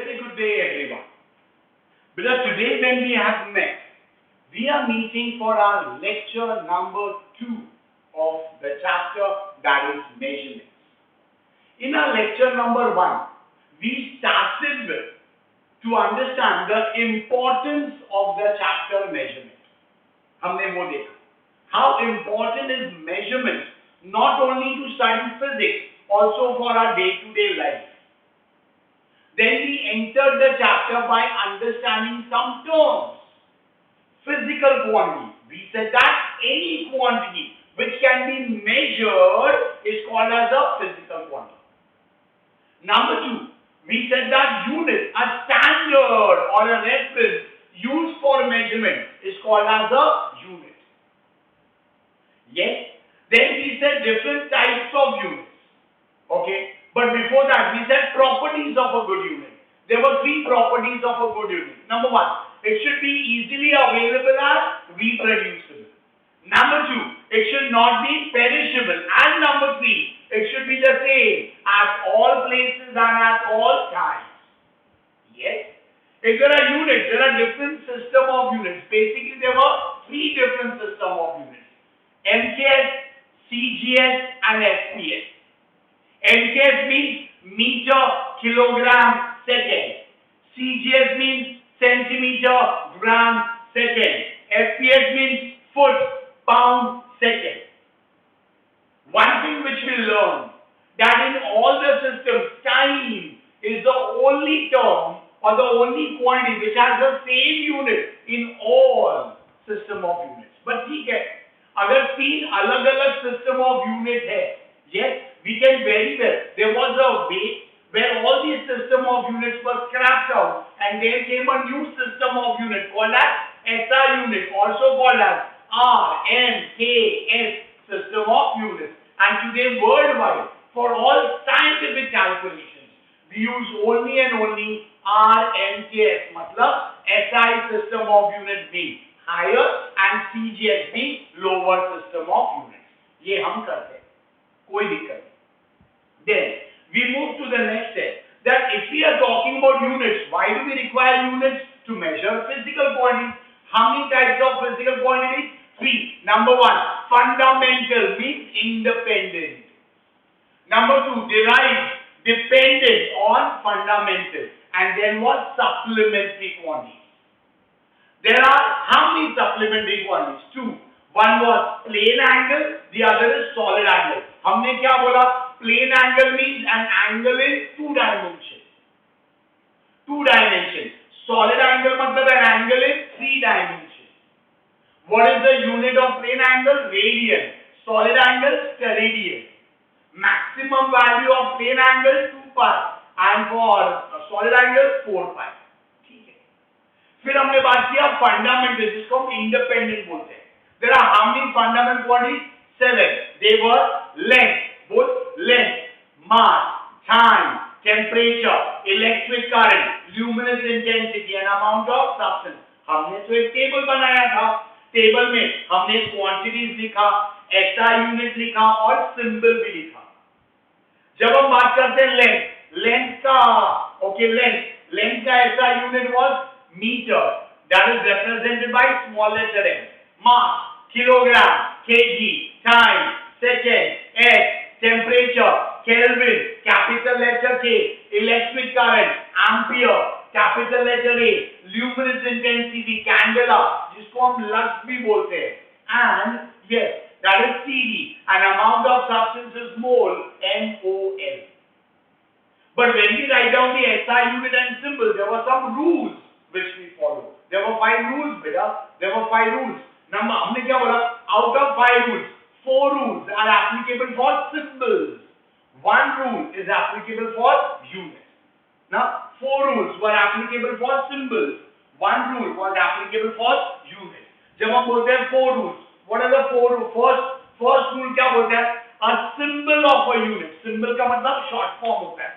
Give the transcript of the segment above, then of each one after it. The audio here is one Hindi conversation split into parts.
Very good day, everyone. Because today when we have met, we are meeting for our lecture number 2 of the chapter that is measurements. In our lecture number 1, we started with to understand the importance of the chapter measurement. हमने वो देखा. How important is measurement not only to study physics, also for our day-to-day life. Then we entered the chapter by understanding some terms. Physical quantity. We said that any quantity which can be measured is called as a physical quantity. Number 2, we said that unit, a standard or a reference used for measurement is called as a unit. Yes. Then we said different types of units. Okay. But before that, we said properties of a good unit. There were 3 properties of a good unit. Number 1, it should be easily available as reproducible. Number 2, it should not be perishable. And number 3, it should be the same at all places and at all times. Yes. If there are units, there are different system of units. Basically, there were 3 different system of units. MKS, CGS and SPS. MKS means meter, kilogram, second. CGS means centimeter, gram, second. FPS means foot, pound, second. One thing which we learn that in all the systems, time is the only term or the only quantity which has the same unit in all system of units. But ठीक है, अगर 3 अलग-अलग system of unit है, yes, we can very well. There was a way where all these system of units were scrapped out and there came a new system of unit called as SI unit, also called as RMKS system of units. And today worldwide, for all scientific calculations, we use only and only RMKS, मतलब SI system of units being higher and CGS being lower system of units. ये हम करते हैं, कोई दिक्कत नहीं. Then we move to the next step. That if we are talking about units, why do we require units? To measure physical quantities. How many types of physical quantities? 3. Number 1, fundamental means independent. Number 2, derived, dependent on fundamental. And then what? Supplementary quantities. There are how many supplementary quantities? 2. One was plane angle, the other is solid angle. हमने क्या बोला? Plane angle means an angle in 2 dimensions. 2 dimensions. Solid angle मतलब an angle in 3 dimensions. What is the unit of plane angle? Radian. Solid angle? Steradian. Maximum value of plane angle 2 pi and for solid angle 4 pi. ठीक है. फिर हमने बात किया fundamental, जिसको हम independent बोलते हैं. There are how many fundamental quantities? 7. They were length. Both length, mass, time, temperature, electric current, luminous intensity and amount of substance. हमने तो एक टेबल बनाया था. टेबल में हमने क्वांटिटीज लिखा, SI यूनिट लिखा और सिंबल भी लिखा. जब हम बात करते हैं लेंथ का, ओके, लेंथ का SI unit was metre, that is represented by small letter m. Mass, kilogram, kg, time, second, s, temperature, Kelvin, capital letter K, electric current, ampere, capital letter A, luminous intensity, candela, जिसको हम लक्स भी बोलते हैं, and yes, that is CD, and amount of substance is mole, MOL. But when we write down the SI unit and symbol, there were some rules which we follow. There were 5 rules, beta. There were 5 rules. Number, हमने क्या बोला? Out of 5 rules, 4 rules are applicable for symbols. 1 rule is applicable for units. Now, 4 rules were applicable for symbols. 1 rule was applicable for units. जब हम बोलते हैं 4 rules, what are the 4 rules? First rule क्या बोलते हैं? A symbol of a unit. Symbol का मतलब short form होता है.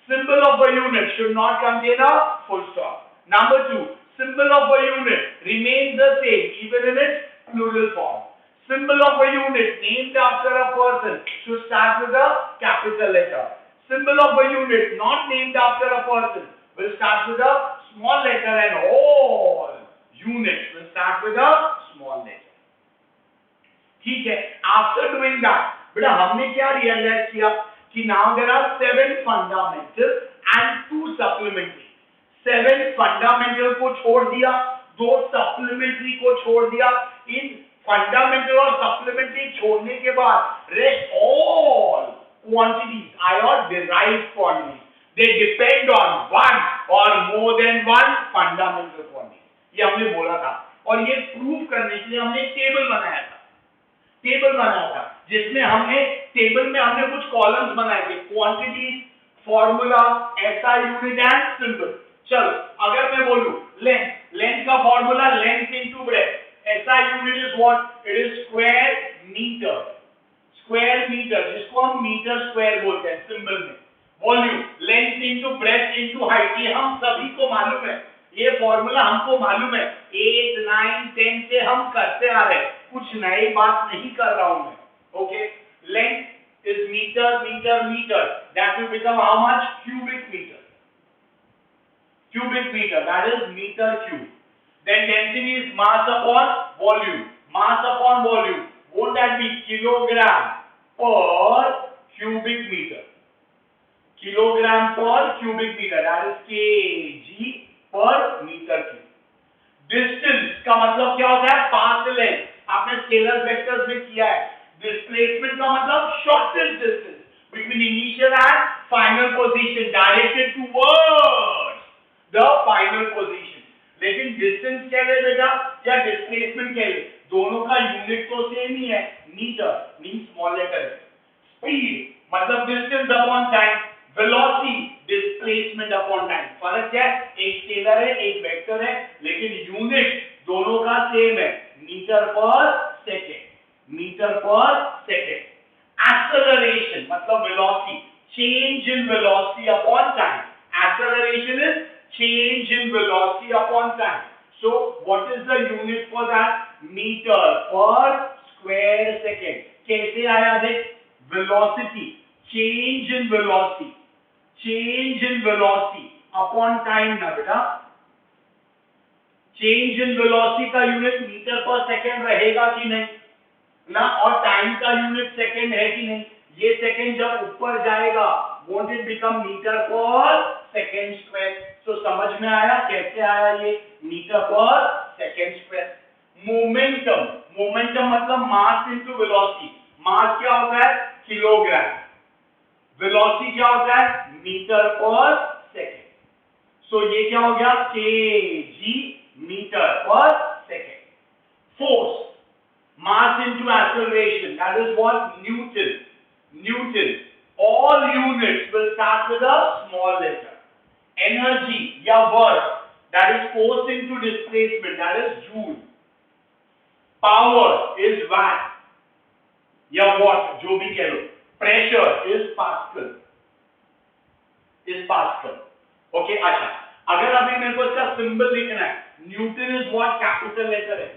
Symbol of a unit should not contain a full stop. Number 2, symbol of a unit remains the same even in its plural form. Symbol of a unit named after a person should start with a capital letter. Symbol of a unit not named after a person will start with a small letter and all units will start with a small letter. ठीक है, आफ्टर डूइंग दैट बेटा हमने क्या रियलाइज किया कि now there are 7 fundamental and 2 supplementary. 7 fundamental को छोड़ दिया, 2 सप्लीमेंट्री को छोड़ दिया. इन फंडामेंटल और सप्लीमेंट्री छोड़ने के बाद rest all quantities are derived quantities. They depend on one or more than one fundamental quantity. ये हमने बोला था और ये प्रूव करने के लिए हमने टेबल बनाया था जिसमें हमने टेबल में हमने कुछ कॉलम्स बनाए थे, quantities, formula, SI unit and symbol. चलो अगर मैं बोलूं लेंथ का formula length into breadth. SI unit is what? It is square metre जिसको हम मीटर स्क्वायर बोलते हैं सिंबल में. Volume length into breadth into height, ये हम सभी को मालूम है, ये फॉर्मूला हमको मालूम है. 8, 9, 10 से हम करते आ रहे हैं, कुछ नई बात नहीं कर रहा हूं मैं. Okay, length is metre that will become how much? Cubic metre that is metre cube. Then density is mass upon volume. won't that be kilogram per cubic meter? Kilogram per cubic meter, that is kg per meter cube. Distance का मतलब क्या होता है? Path length. आपने स्केलर वेक्टर्स में किया है. डिस्प्लेसमेंट का मतलब shortest distance between initial and final position directed towards the final position. लेकिन डिस्टेंस क्या है बेटा या डिस्प्लेसमेंट क्या है? दोनों का यूनिट तो सेम ही है, metre mean small letter. Speed मतलब distance upon time, velocity displacement upon time. फर्क क्या है? एक स्केलर है एक वेक्टर है, लेकिन यूनिट दोनों का सेम है, मीटर पर सेकेंड. एक्सेलरेशन मतलब velocity, change in velocity upon time. Acceleration is change in velocity upon time. So what is the unit for that? Meter per square second. कैसे आया देख? Velocity, change in velocity upon time ना बेटा. Change in velocity का यूनिट मीटर पर सेकंड रहेगा कि नहीं ना, और टाइम का यूनिट सेकंड है कि नहीं. ये सेकंड जब ऊपर जाएगा won't it become metre per second square. तो समझ में आया कैसे आया ये metre per second square. Momentum मतलब मास इनटू वेलोसिटी. मास क्या होता है? किलोग्राम. वेलोसिटी क्या होता है? Metre per second. सो ये क्या हो गया? KG metre per second. Force mass into acceleration, that is what? Newton. All units will start with a small letter. Energy या work, that is force into displacement, that is joule. Power is watt या watt, जो भी कह लो. Pressure is Pascal. Okay, अच्छा. अगर अभी मेरे को इसका सिंबल लिखना है, Newton is what? Capital letter है.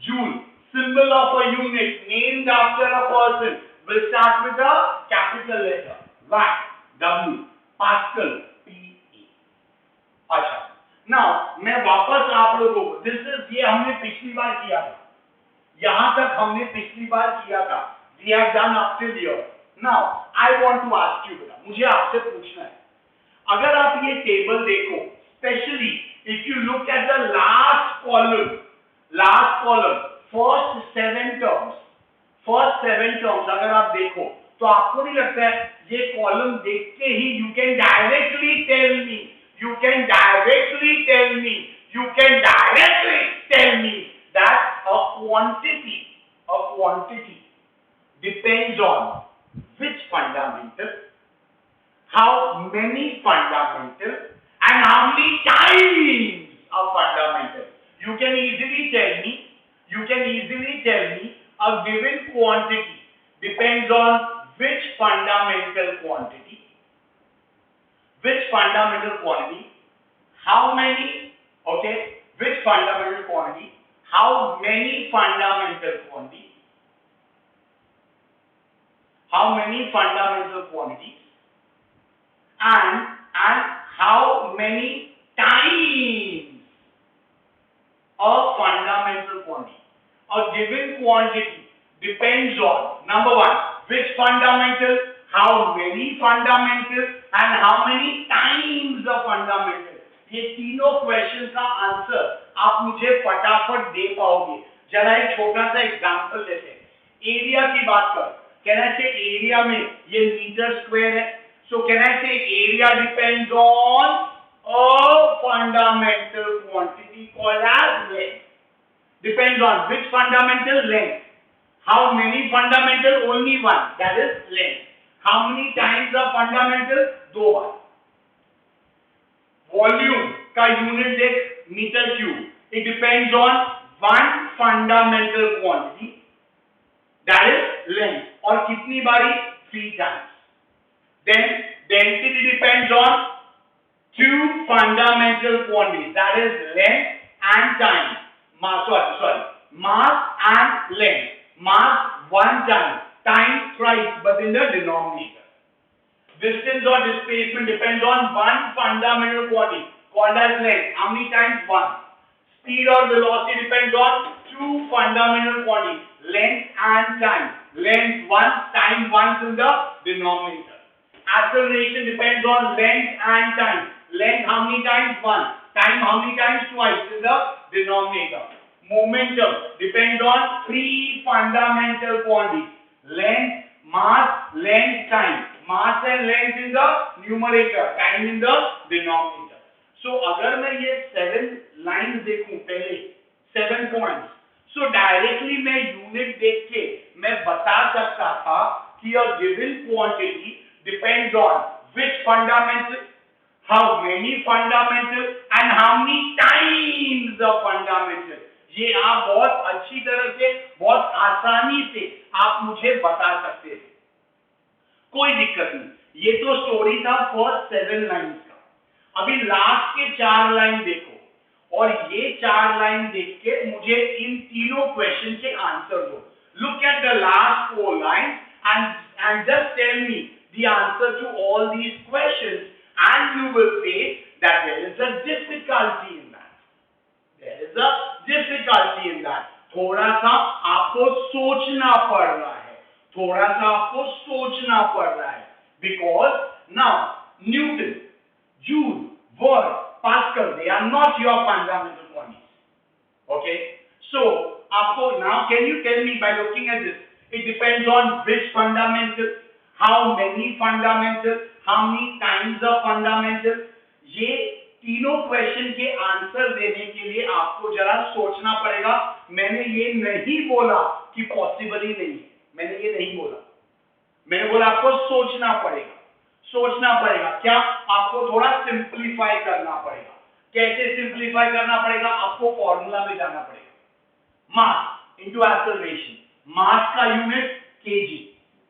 Joule symbol of a unit named after a person will start with a capital letter. Watt, W. Pascal, P-E. अच्छा. Now मैं वापस आप लोगों को ये हमने पिछली बार किया था. यहां तक हमने पिछली बार किया था. We have done up till here. Now I want to ask you, मुझे आपसे पूछना है, अगर आप ये टेबल देखो, especially if you look at the last column, first 7 terms अगर आप देखो तो आपको नहीं लगता है ये कॉलम देख के ही you can directly tell me that a quantity depends on which fundamental, how many fundamental, and how many times a fundamental. You can easily tell me a given quantity depends on which fundamental quantity, how many, okay, which fundamental quantity, how many fundamental quantities, and how many times a fundamental quantity. A given quantity depends on number one, which fundamental, how many fundamental, and how many times a fundamental. ये तीनों क्वेश्चन का आंसर आप मुझे फटाफट दे पाओगे. जरा एक छोटा सा एग्जांपल लेते हैं. एरिया की बात कर. कैन आई से एरिया में ये मीटर स्क्वायर है. सो कैन आई से area depends on a fundamental quantity called as length. Depends on which fundamental, length. How many fundamental? Only one, that is length. How many times a fundamental? दो बार. Volume का unit देख, meter cube. It depends on one fundamental quantity, that is length. और कितनी बारी? 3 times. Then density depends on two fundamental quantities, that is length and time. Mass and length. Mass one time, time twice, but in the denominator. Distance or displacement depends on one fundamental quantity called as length. How many times? One. Speed or velocity depends on two fundamental quantities, length and time. Length once, time once in the denominator. Acceleration depends on length and time. Length how many times? One. Time how many times? Twice in the denominator. Momentum depends on three fundamental quantities: length, mass, length, time. Mass and length in the numerator, time in the denominator. So अगर मैं ये 7 lines देखूं पहले 7 points, so directly मैं unit देख के मैं बता सकता था कि a given quantity depends on which fundamental, how many fundamental, and how many times the fundamental. ये आप बहुत अच्छी तरह से, बहुत आसानी से आप मुझे बता सकते थे. कोई दिक्कत नहीं. ये तो स्टोरी था फर्स्ट 7 लाइन्स का. अभी लास्ट के 4 लाइन देखो और ये 4 लाइन देख के मुझे इन तीनों क्वेश्चन के आंसर दो. Look at the last 4 lines and just tell me the answer to all these questions, and you will say that there is a difficulty in that. There is a difficulty in that. थोड़ा सा आपको सोचना पड़ रहा है. थोड़ा सा आपको सोचना पड़ रहा है. Because now Newton, Joule, Volt, Pascal, they are not your fundamental quantities. Okay? So आपको now can you tell me by looking at this? It depends on which fundamental, how many fundamental, how many times of fundamental. ये तीनों क्वेश्चन के आंसर देने के लिए आपको जरा सोचना पड़ेगा. मैंने ये नहीं बोला कि पॉसिबल ही नहीं. मैंने ये नहीं बोला. मैंने बोला आपको सोचना पड़ेगा. सोचना पड़ेगा. क्या? आपको थोड़ा सिंप्लीफाई करना पड़ेगा. कैसे सिंप्लीफाई करना पड़ेगा? आपको फॉर्मूला में जाना पड़ेगा. मास इनटू एक्सेलरेशन. मास का unit kg,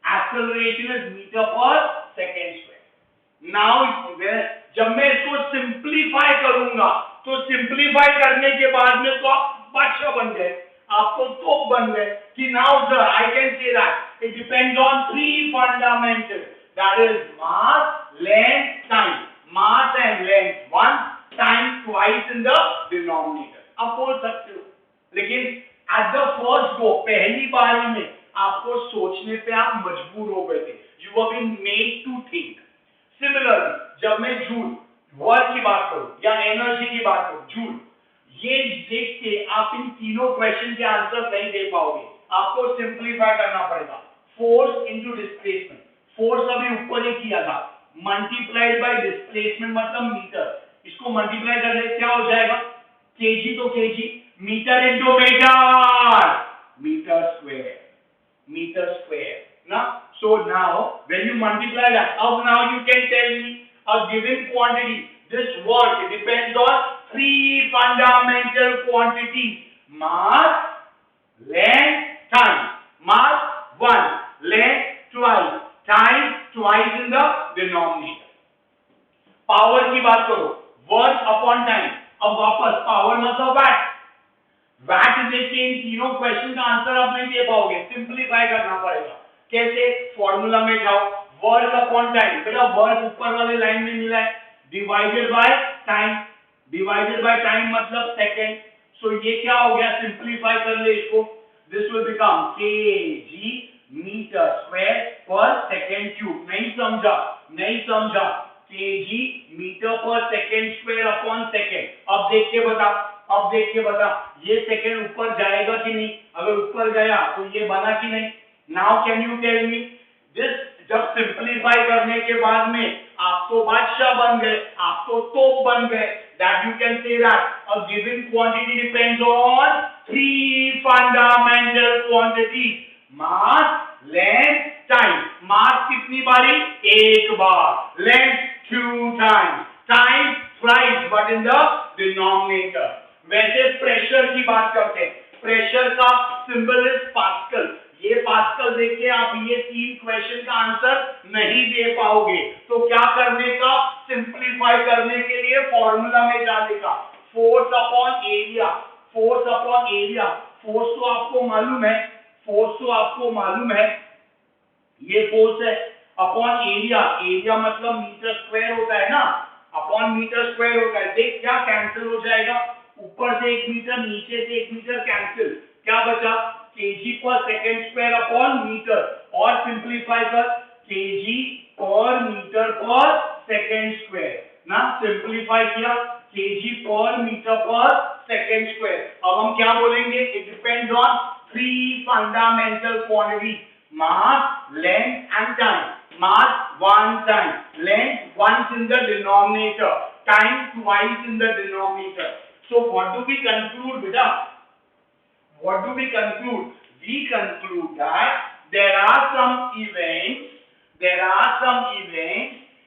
acceleration is meter per second square. Now जब मैं इसको सिंप्लीफाई करूंगा तो सिंप्लीफाई करने के बाद में तो आप बादशाह बन गए, आप तो तोप बन गए कि now sir I can say that it depends on 3 fundamentals, that is mass, length, time. Mass and length once, time twice in the denominator. आप बोल सकते हो, लेकिन at the first go, पहली बारी में आपको सोचने पे आप मजबूर हो गए थे. You have been made to think. Similarly, जब मैं जूल, वर्क की बात करूं या एनर्जी की बात करूं, जूल, ये देख के आप इन तीनों क्वेश्चन के आंसर नहीं दे पाओगे. आपको सिंप्लीफाई करना पड़ेगा. Force into displacement. फोर्स अभी ऊपर ही किया था, मल्टीप्लाइड बाय डिस्प्लेसमेंट मतलब मीटर. इसको मल्टीप्लाई करने क्या हो जाएगा? केजी तो kg, metre into metre, metre square, metre square ना. So now when you multiply that, now you can tell me a given quantity, this work depends on 3 fundamental quantities: mass, length, time. Mass 1, length twice, time twice in the denominator. Power की बात करो, वर्क अपॉन टाइम. अब वापस पावर मतलब वैट. वैट देख के इन तीनों क्वेश्चन का आंसर आप नहीं दे पाओगे. सिंप्लीफाई करना पड़ेगा. कैसे? फॉर्मूला में जाओ, वर्क अपॉन टाइम. बेटा वर्क ऊपर वाले लाइन में मिला है, divided by time, divided by time मतलब सेकेंड। सो ये क्या हो गया, सिंप्लीफाई कर ले इसको, this will become kg metre square per second cube. नहीं समझा, नहीं समझा, kg metre per second square upon second. अब देख के बता, अब देख के बता, ये सेकेंड ऊपर जाएगा कि नहीं, अगर ऊपर गया तो ये बना कि नहीं। Now can you tell me this, जब सिंप्लीफाई करने के बाद में आप तो बादशाह बन गए, आप तो तोप बन गए, that you can say that a given quantity depends on three fundamental quantities: mass, length, time. mass कितनी बारी, एक बार, length two times, time thrice but in the denominator। वैसे प्रेशर की बात करते हैं, प्रेशर का सिंबल इज पास्कल। ये पास्कल देख के आप ये तीन क्वेश्चन का आंसर नहीं दे पाओगे, तो क्या करने का, सिंप्लीफाई करने के लिए फॉर्मूला में जाने का, force upon area, force upon area. Force तो आपको मालूम है, फोर्स तो आपको मालूम है, ये फोर्स है, अपॉन एरिया, एरिया मतलब मीटर स्क्वायर होता है ना, अपॉन मीटर स्क्वायर होता है। देख क्या कैंसिल हो जाएगा, ऊपर से 1 मीटर, नीचे से 1 मीटर कैंसिल, क्या बचा, kg पर सेकेंड स्क्वायर अपॉन मीटर, और सिंप्लीफाई कर kg पर मीटर पर सेकेंड स्क्वायर ना, सिंप्लीफाई किया kg पर मीटर पर सेकेंड स्क्वायर। अब हम क्या बोलेंगे, it depends on three fundamental quantity: mass, length and time. mass one time, length once in the denominator, time twice in the denominator. So what do we conclude, beta? What do we conclude? We conclude that there are some events,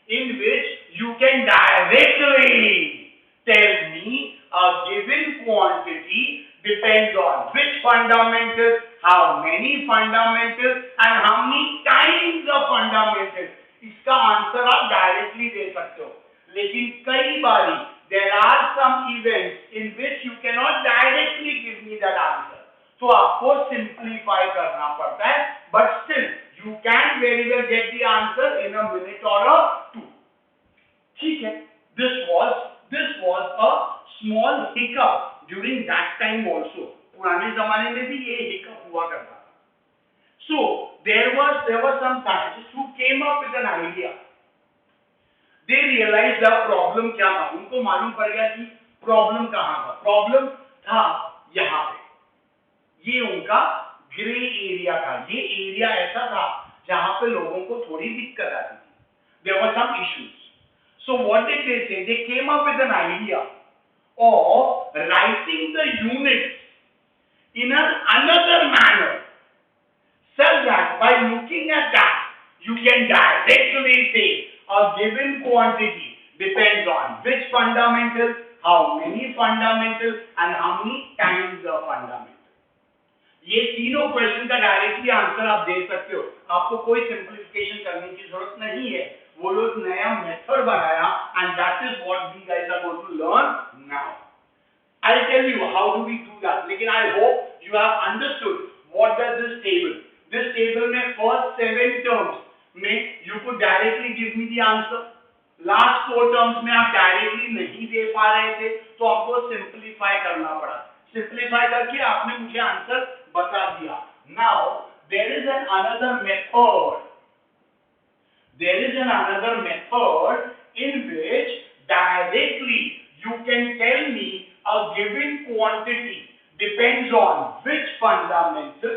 in which you can directly tell me a given quantity depends on which fundamental, how many fundamentals and how many times of fundamentals। इसका आंसर आप डायरेक्टली दे सकते हो, लेकिन कई बारी there are some events in which you cannot directly give me that answer, तो आपको सिंप्लीफाई करना पड़ता है, but still you can very well get the answer in a minute or a two। ठीक है, this was a small hiccup during that time also। पुराने जमाने में भी ये hiccup हुआ करता था। So there were some scientists who came up with an idea। They realized the problem क्या था, उनको मालूम पड़ गया कि प्रॉब्लम कहाँ था। प्रॉब्लम था यहाँ पे, ये उनका ग्रे एरिया था, ये एरिया ऐसा था जहां पे लोगों को थोड़ी दिक्कत आती थी। There were some issues। So what did they say? They came up with an idea of writing the units in another manner, so that by looking at that you can directly say a given quantity depends on which fundamental, how many fundamentals and how many times of fundamental। ये तीनों क्वेश्चन का डायरेक्टली आंसर आप दे सकते हो, आपको कोई सिंप्लीफिकेशन करने की जरूरत नहीं है। वो लोग नया मेथड बनाया and that is what we guys are going to learn now। I'll tell you how do we do that, लेकिन I hope you have understood what does this table में first 7 terms में you could directly give me the answer, last 4 terms में आप डायरेक्टली नहीं दे पा रहे थे, तो आपको सिंप्लीफाई करना पड़ा, सिंप्लीफाई करके आपने मुझे आंसर बता दिया। Now there is another method in which directly you can tell me a given quantity depends on which fundamental,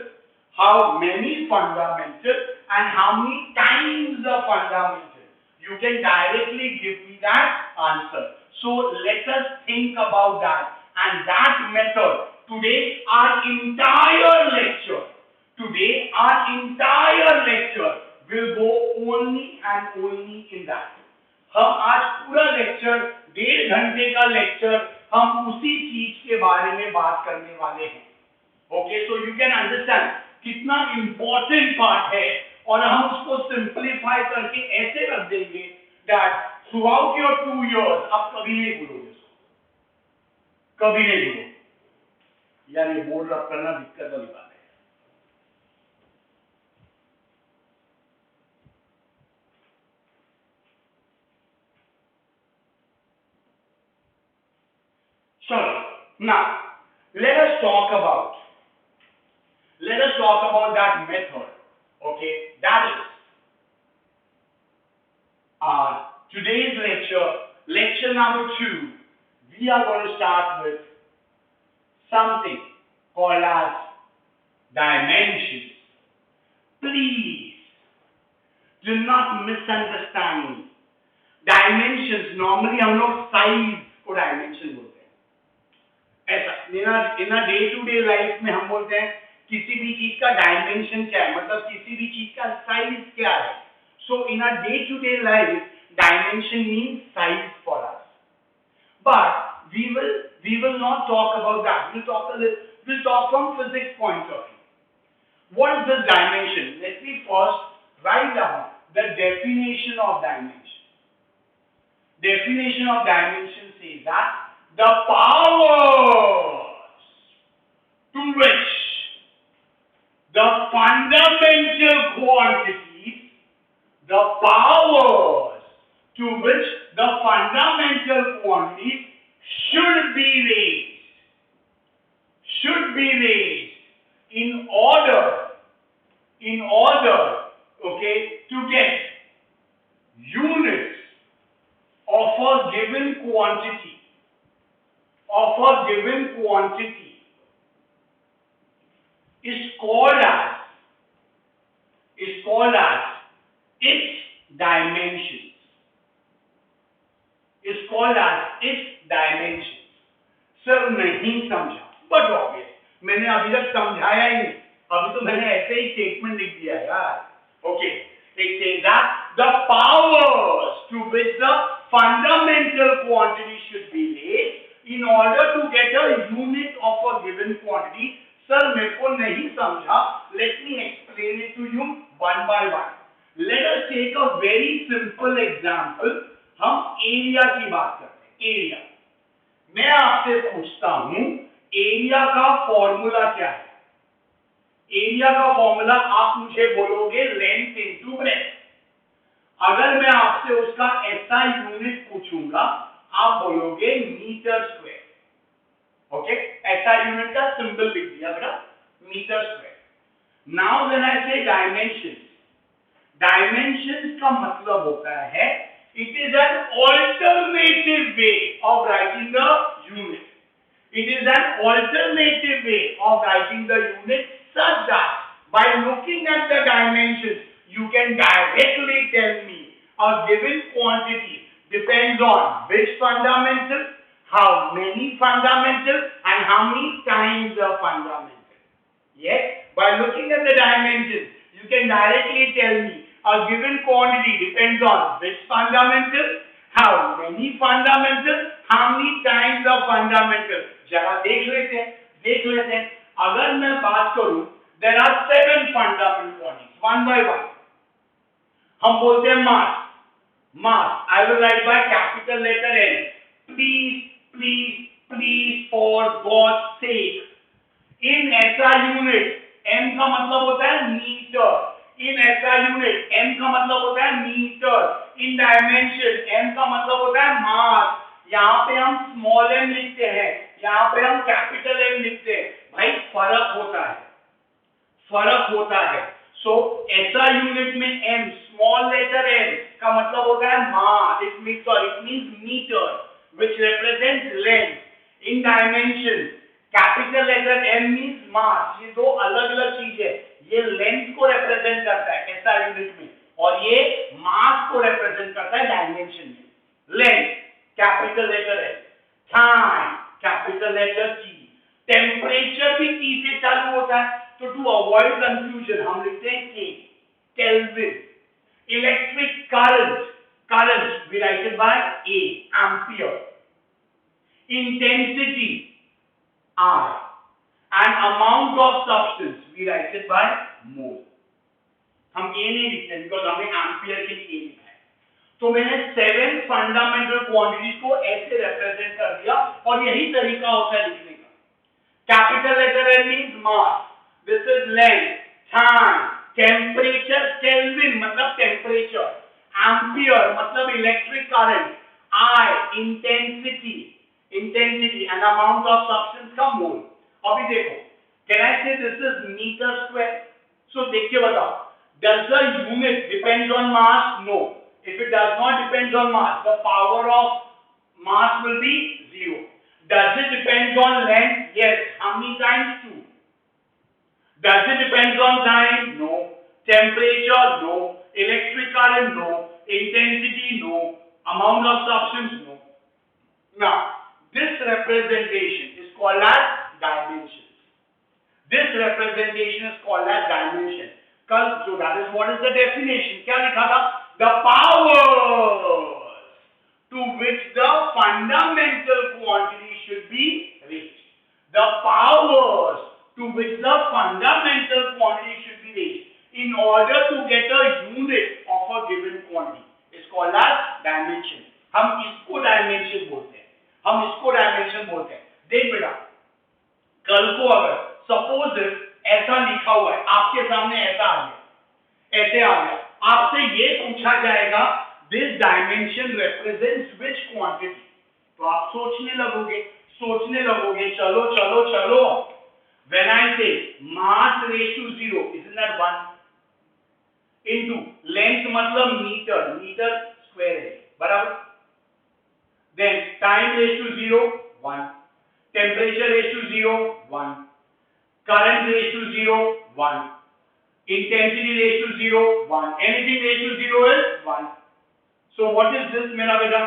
how many fundamentals and how many times the fundamental। You can directly give me that answer। So let us think about that, and that method today our entire lecture will go only and only in that। हम आज पूरा लेक्चर 1.5 घंटे का लेक्चर हम उसी चीज के बारे में बात करने वाले हैं। Okay, so you can understand कितना इंपॉर्टेंट पार्ट है, और हम उसको सिंप्लीफाई करके ऐसे रख देंगे that through out your 2 years आप कभी नहीं भूलोगे, कभी नहीं भूलोगे। यार ये बोर्ड रब करना दिक्कत वाली बात है। Now, let us talk about that method. Okay, that is today's lecture number 2. We are going to start with something called as dimensions. Please do not misunderstand me. Dimensions, normally हम लोग साइज को डायमेंशन बोलते हैं. ऐसा in day to day life में हम बोलते हैं किसी भी चीज का डायमेंशन क्या है, मतलब किसी भी चीज का साइज क्या है. So in a day to day life dimension means size for us, but we will not talk about that. We'll talk from physics point of view. What is this dimension? Let me first write down the definition of dimension. Definition of dimension says that the powers to which the fundamental quantities, the powers to which the fundamental quantities should be raised in order, okay, to get units of a given quantity, is called as its dimensions. Sir नहीं समझा, बट ऑब्वियस मैंने अभी तक समझाया ही नहीं, अभी तो मैंने ऐसे ही स्टेटमेंट लिख दिया यार. Okay, it says that the powers to which the fundamental quantity should be raised in order to get a unit of a given quantity. Sir मेरे को नहीं समझा, let me explain it to you one by one. Let us take a very simple example. हम एरिया की बात करते हैं. एरिया, मैं आपसे पूछता हूं एरिया का फॉर्मूला क्या है. एरिया का फॉर्मूला आप मुझे बोलोगे लेंथ इनटू ब्रेड्थ. अगर मैं आपसे उसका एसआई यूनिट पूछूंगा आप बोलोगे metre square. Okay, SI unit का सिंबल लिख दिया बेटा, metre square. Now when I say dimensions का मतलब होता है it is an alternative way of writing the unit. It is an alternative way of writing the unit such that by looking at the dimensions you can directly tell me a given quantity depends on which fundamental, how many fundamentals, and how many times the fundamental. Yes, by looking at the dimensions you can directly tell me a given quantity depends on which fundamental, how many fundamentals, how many times the fundamental. जरा देख लेते हैं. अगर मैं बात करूं, there are 7 fundamental quantities, one by one. हम बोलते हैं mass. I will write by capital letter N. Please, for God's sake. In SI unit, M का मतलब होता है metre. In SI unit, M का मतलब होता है मीटर. In dimension, M का मतलब होता है मास. यहाँ पे हम स्मॉल m लिखते हैं, यहाँ पे हम कैपिटल M लिखते हैं. भाई फर्क होता है. So SI unit में M, small letter m का मतलब होता है mass. It means meter, which represents length. In dimension, capital letter M means mass. ये दो अलग अलग चीज है. ये लेंथ को रिप्रेजेंट करता है SI यूनिट में और ये मास को रिप्रेजेंट करता है डायमेंशन में. लेंथ कैपिटल लेटर है, time capital letter T, temperature भी T से चालू होता है. तो टू अवॉइड कंफ्यूजन हम लिखते हैं K, kelvin. Electric current we write it by A, ampere. Intensity R, and amount of substance we write it by mole. हम A नहीं लिखते बिकॉज हमें एम्पियर के लिए लिखा है. तो मैंने 7 फंडामेंटल क्वांटिटीज को ऐसे रिप्रेजेंट कर दिया और यही तरीका होता है लिखने का. Capital letter M means mass, this is length, time, temperature, Kelvin मतलब टेम्परेचर, एम्पियर मतलब electric current, I intensity, intensity and amount of substance का मोल। अभी देखो, can I say this is meter square? So देखिए बताओ, does the unit depends on mass? No. If it does not depends on mass, the power of mass will be 0. Does it depends on length? Yes. How many times? 2. Does it depends on time? No. Temperature? No. Electric current? No. Intensity? No. Amount of substance? No. Now, this representation is called as dimensions. This representation is called as dimension. So that is what is the definition? क्या लिखा था? The powers to which the fundamental quantity should be raised. The powers to which the fundamental quantity should be raised in order to get a unit of a given quantity is called as dimension. हम इसको dimension बोलते हैं। हम इसको डायमेंशन बोलते हैं। देख बेटा, कल को अगर सपोज ऐसा लिखा हुआ है आपके सामने, ऐसा आ गया, ऐसे आ गया, आपसे ये पूछा जाएगा this dimension represents which quantity, तो आप सोचने लगोगे, चलो चलो चलो, when I say mass raise to 0 is that 1 into length मतलब मीटर स्क्वायर है, बराबर। Then time raised to 0, 1. Temperature raised to 0, 1. Current raised to 0, 1. Intensity raised to 0, 1. Anything raised to 0 is 1. So what is this मेरा बेटा?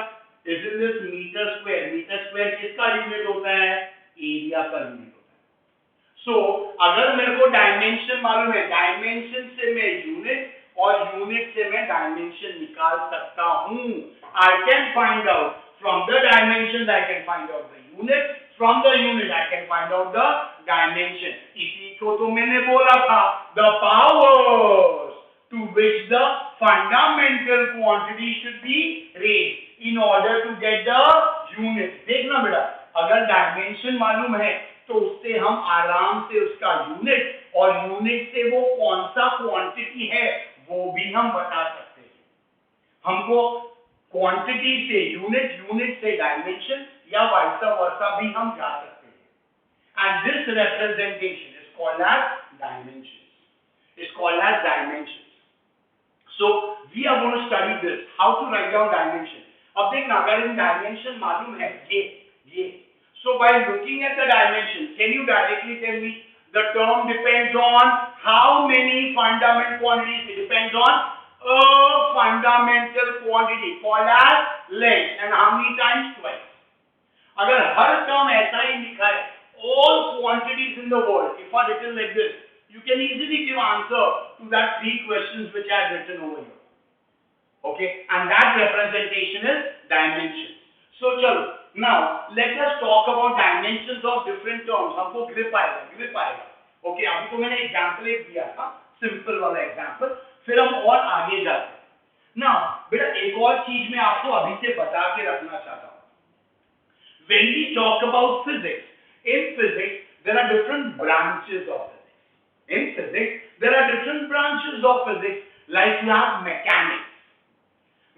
Isn't this meter square? Meter square किसका यूनिट होता है? एरिया का यूनिट होता है। So अगर मेरे को डायमेंशन मालूम है, डायमेंशन से मैं यूनिट और यूनिट से मैं डायमेंशन निकाल सकता हूँ। I can find out from the dimensions, I can find out the unit. From the unit, I can find out the dimension. इसी को तो मैंने बोला था, the powers to which the fundamental quantity should be raised in order to get the unit. देखना बेटा, अगर dimension मालूम है, तो उससे हम आराम से उसका यूनिट और यूनिट से वो कौन सा क्वांटिटी है वो भी हम बता सकते हैं। हमको क्वांटिटी से यूनिट, यूनिट से डायमेंशन या वाइस वर्सा भी हम जा सकते हैं। And this representation is called as dimensions, is called as dimensions. So we are going to study this, how to write down dimension. अब देखना, अगर इन डायमेंशन मालूम है ये, so by looking at the dimension, can you directly tell me the term depends on how many fundamental quantities? It depends on a fundamental quantity called as length, and how many times? Twice. अगर हर टर्म ऐसा ही लिखा है, all quantities in the world, if are written like this, you can easily give answer to that 3 questions which I have written over here. Okay, and that representation is dimension. So चलो, now let us talk about dimensions of different terms. हमको grip आएगा। Okay, अभी तो मैंने एग्जांपल एक दिया था, सिंपल वाला एग्जांपल, फिर हम और आगे जाते हैं। Now बेटा, एक और चीज मैं आपको अभी से बता के रखना चाहता हूँ। When we talk about physics, in physics there are different branches of physics. In physics there are different branches of physics, like you have mechanics.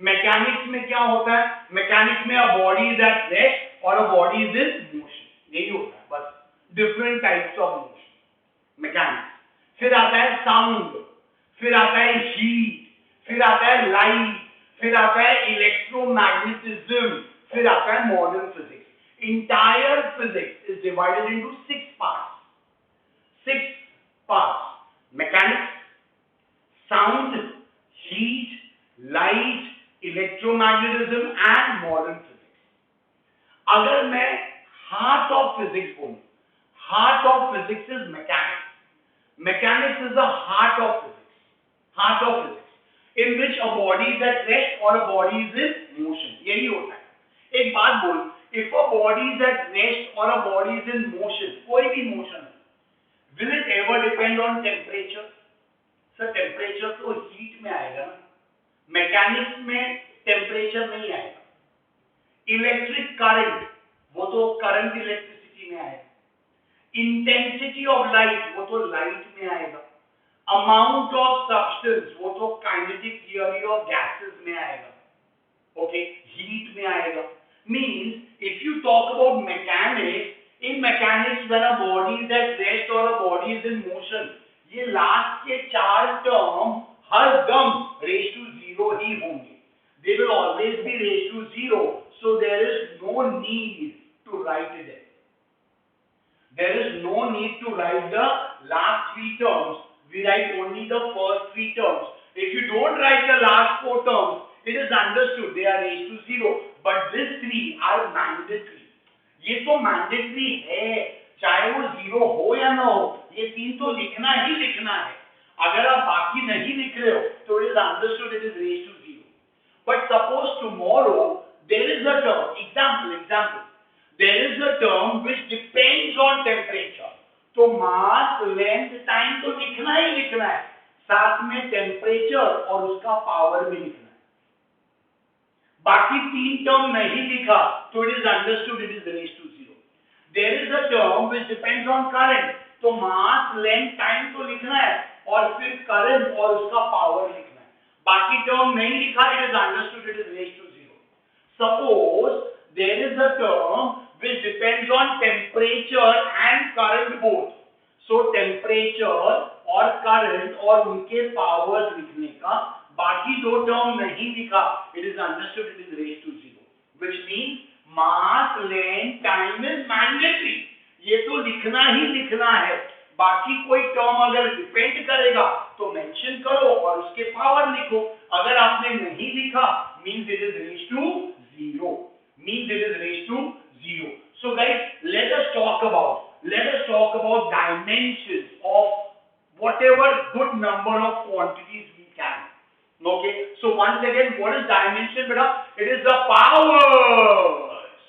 Mechanics में क्या होता है? मैकेनिक्स में a body is at rest or a body is in motion, यही होता है, बस different types of motion, mechanics. फिर आता है साउंड, फिर आता है हीट, फिर आता है लाइट, फिर आता है इलेक्ट्रोमैग्नेटिज्म, फिर आता है modern physics. Entire physics is divided into 6 parts. 6 parts: mechanics, sound, heat, light, electromagnetism and modern physics. अगर मैं हार्ट ऑफ फिजिक्स बोलूं, heart of physics is mechanics. Mechanics is the heart of physics, heart of physics, in which a body is at rest or a body is in motion, यही होता है। एक बात बोल, if a body is at rest or a body is in motion, कोई भी motion, will it ever depend on temperature? Sir temperature तो हीट में आएगा ना, मैकेनिक्स में टेम्परेचर नहीं आएगा। इलेक्ट्रिक करंट, वो तो करंट इलेक्ट्रिसिटी में आएगा। इंटेंसिटी ऑफ लाइट, वो तो लाइट में आएगा। अमाउंट ऑफ सब्सटेंस, वो तो काइनेटिक थियरी ऑफ गैसेस में आएगा। ओके, हीट में आएगा। Means if you talk about mechanics, in mechanics when a body is at rest or a body is in motion, ये last के चार term हर दम raised to zero ही होंगे. They will always be raised to zero. So there is no need to write it. There is no need to write the last three terms. We write only the first three terms. If you don't write the last four terms, it is understood they are raised to zero. But these three are mandatory. ये तो mandatory है, चाहे वो zero हो या ना हो, ये तीन तो लिखना ही लिखना है. अगर आप बाकी नहीं लिख रहे हो, तो it is understood it is raised to zero. But suppose tomorrow there is a term, example. There is a term which depends on temperature. तो mass, length, time तो लिखना ही लिखना है. साथ में temperature और उसका power भी लिखना है. बाकी तीन term नहीं लिखा, तो it is understood it is raised to zero. There is a term which depends on current. तो mass, length, time तो लिखना है और फिर current और उसका power लिखना है. बाकी term नहीं लिखा, it is understood it is raised to zero. Suppose there is a term which depends on temperature and current both. So temperature और current और उनके powers लिखने का, बाकी दो term नहीं लिखा, it is understood it is raised to zero. Which means mass, length, time is mandatory. ये तो लिखना ही लिखना है. बाकी कोई term अगर depend करेगा तो mention करो और उसके power लिखो. अगर आपने नहीं लिखा, means it is raised to zero. So guys, let us talk about dimensions of whatever good number of quantities we can. Okay, so once again, what is dimension, beta? It is the powers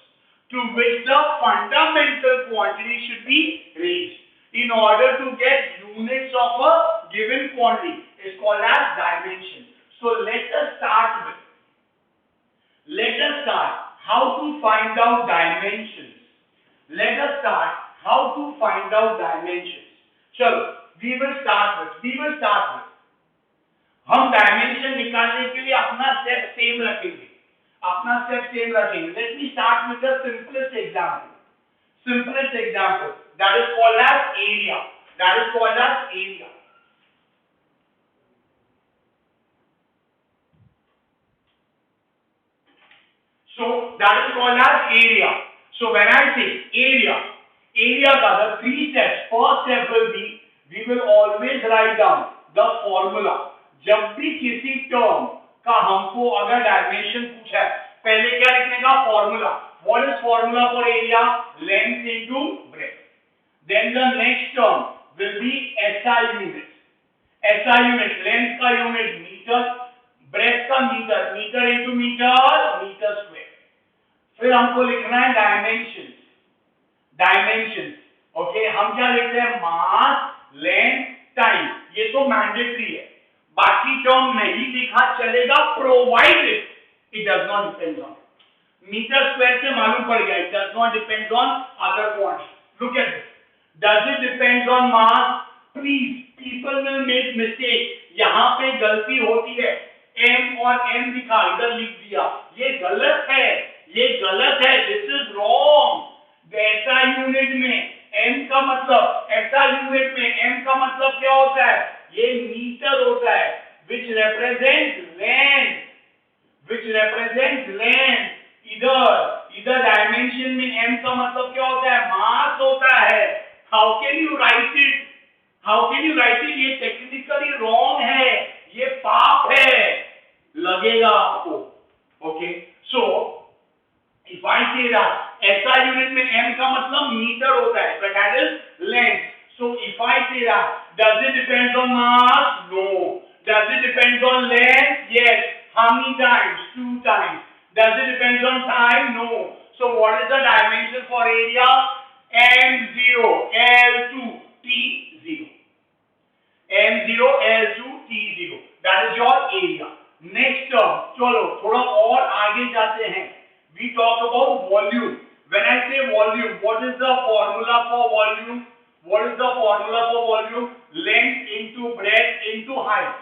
to which the fundamental quantity should be raised in order to get units of a given quantity. Is called as dimension. So let us start how to find out dimensions. चलो, we will start with. हम डायमेंशन निकालने के लिए अपना स्टेप सेम रखेंगे. Let me start with the simplest example. That is called as area. So that is called as area. So when I say area का the three steps. First step will be, we will always write down the formula. जब भी किसी टर्म का हमको अगर डायमेंशन पूछा है, पहले क्या लिखने का? Formula. What is formula for area? Length into breadth. Then the next term will be SI unit. Length का unit मीटर, breadth का मीटर into मीटर स्क्वायर. फिर हमको लिखना है डायमेंशंस. ओके, हम क्या लिखते हैं? Mass, length, time. ये तो मैंडेटरी है. बाकी टर्म नहीं लिखा चलेगा, provided it does not depend on metre square. से मालूम पड़ गया, it does not depend on other quantity. Look at this. Does it depend on mass? Please, people will make mistake. यहां पे गलती होती है. m और m लिखा, इधर लिख दिया. ये गलत है. This is wrong. SI unit में m का मतलब, SI यूनिट में m का मतलब क्या होता है? ये मीटर होता है, which represents length. इधर डायमेंशन में m का मतलब क्या होता है? मास होता है. How can you write it? ये टेक्निकली रॉन्ग है. ये पाप है, लगेगा आपको. Okay, so if I say that SI unit में m का मतलब मीटर होता है, but that is length. So if I say that, does it depend on mass? No. Does it depend on length? Yes. How many times? 2 times. Does it depend on time? No. So what is the dimension for area? M0, L2, T0. M0, L2, T0. That is your area. Next term. चलो थोड़ा और आगे जाते हैं. We talk about volume. When I say volume, what is the formula for volume? Length into breadth into height.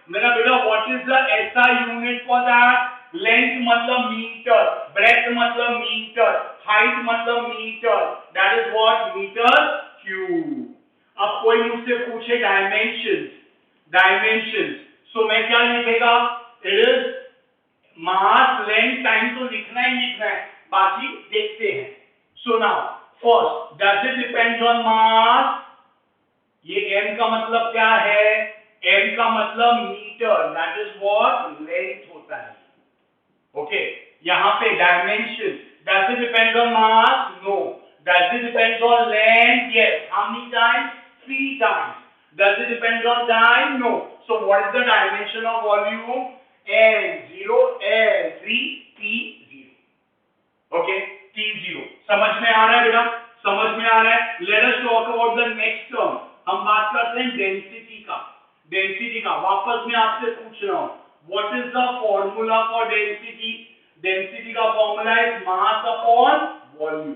मेरा बेटा, what is the SI unit for that? Length मतलब मीटर, ब्रेथ मतलब मीटर, हाइट मतलब metre, that is what metre cube. अब कोई मुझसे पूछे डायमेंशंस, डायमेंशंस, सो मैं क्या लिखेगा, it is mass length time, तो लिखना ही लिखना है, बाकी देखते हैं। So now first, does it depend on mass, ये m का मतलब क्या है, m का मतलब metre, that is what length होता है। ओके, यहां पे dimension, does it depend on mass, no, does it depend on length, yes, how many times, 3 times, does it depend on time, no, so what is the dimension of volume, n0 l3 t0, okay, t0, समझ में आ रहा है बेटा, समझ में आ रहा है। Let us talk about the next term, हम बात करते हैं डेंसिटी का, डेंसिटी का। वापस मैं आपसे पूछ रहा हूं, what is the formula for density, density का formula is mass upon volume,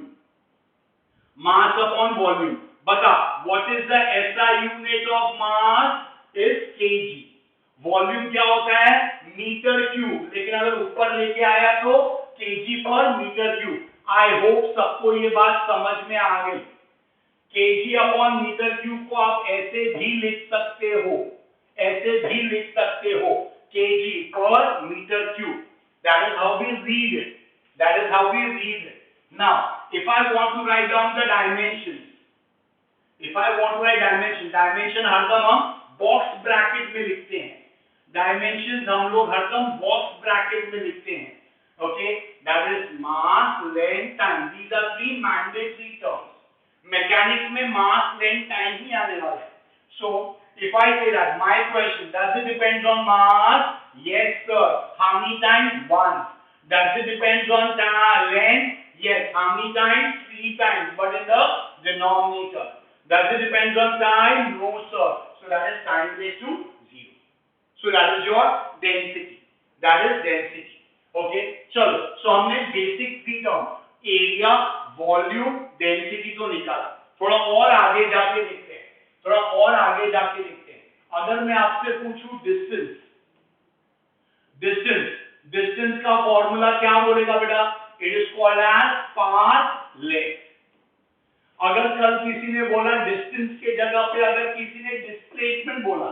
mass upon volume. बता, what is the SI unit of mass is kg, volume क्या होता है, मीटर क्यूब, लेकिन अगर ऊपर लेके आया तो KG per metre cube. I hope सबको ये बात समझ में आ गई। केजी अपॉन मीटर क्यूब को आप ऐसे भी लिख सकते हो, ऐसे भी लिख सकते हो, kg per metre cube, that is how we read it, that is how we read it. Now if I want to write down the dimensions, if I want to write dimension, dimension हरदम हम बॉक्स ब्रैकेट में लिखते हैं, डायमेंशंस हम लोग हरदम बॉक्स ब्रैकेट में लिखते हैं, okay, that is mass length time, these are 3 mandatory terms. Mechanics में मास लेंथ टाइम ही आने वाला है। So if I say that my question, does it depend on mass, yes sir, how many times, 1, does it depend on length, yes, how many times, 3 times, but in the denominator, does it depend on time, no sir, so that is time raised to 0, so that is your density, that is density, okay, चलो, so हमने basic 3 term area, volume, density तो निकाला, थोड़ा और आगे जाके देखते हैं, थोड़ा और आगे जाके देखते हैं। अगर मैं आपसे पूछूं डिस्टेंस, डिस्टेंस, डिस्टेंस का फॉर्मूला क्या बोलेगा बेटा, it is called as path length. अगर कल किसी ने बोला डिस्टेंस के जगह पे अगर किसी ने डिस्प्लेसमेंट बोला,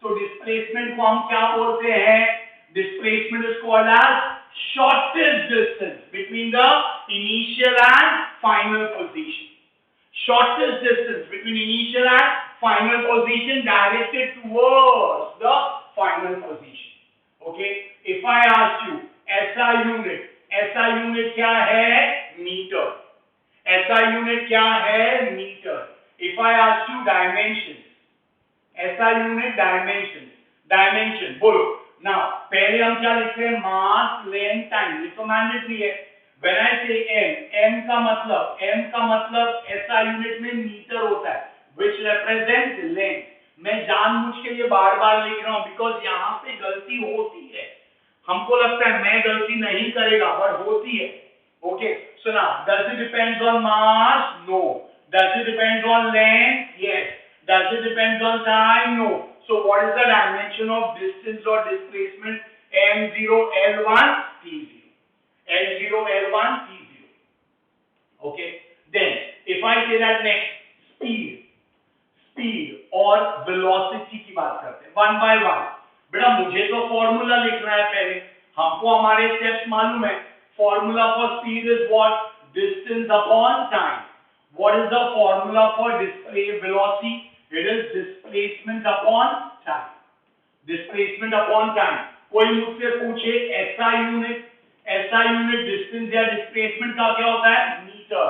तो डिस्प्लेसमेंट को हम क्या बोलते हैं, displacement is called as shortest distance between the initial and final position, shortest distance between initial and final position directed towards the final position, okay, if I ask you SI unit, SI unit क्या है, मीटर, SI unit क्या है, metre. if I ask you dimensions, SI unit dimensions, dimension बोलो now, पहले हम क्या लिखते हैं, मास लेंथ टाइम, ये तो मैंडेटरी है। व्हेन आई से m का मतलब SI यूनिट में मीटर होता है, व्हिच रिप्रेजेंट्स लेंथ। मैं जानबूझ के ये बार-बार लिख रहा हूं बिकॉज़ यहां पे गलती होती है, हमको लगता है मैं गलती नहीं करेगा बट होती है, okay. So now does it depends on mass, no, does it depends on length, yes, does it depends on time, no. So what is the dimension of distance or displacement, m0 l1 t0, l0 l1 t0, okay, then if I say that next speed, speed और velocity की बात करते हैं one by one। बेटा मुझे तो फॉर्मूला लिखना है पहले, हमको हमारे स्टेप्स मालूम है। Formula for speed is what, distance upon time. What is the formula for display velocity, it is displacement upon time, displacement upon time। कोई मुझसे पूछे SI unit, SI unit distance या डिस्प्लेसमेंट का क्या होता है, मीटर,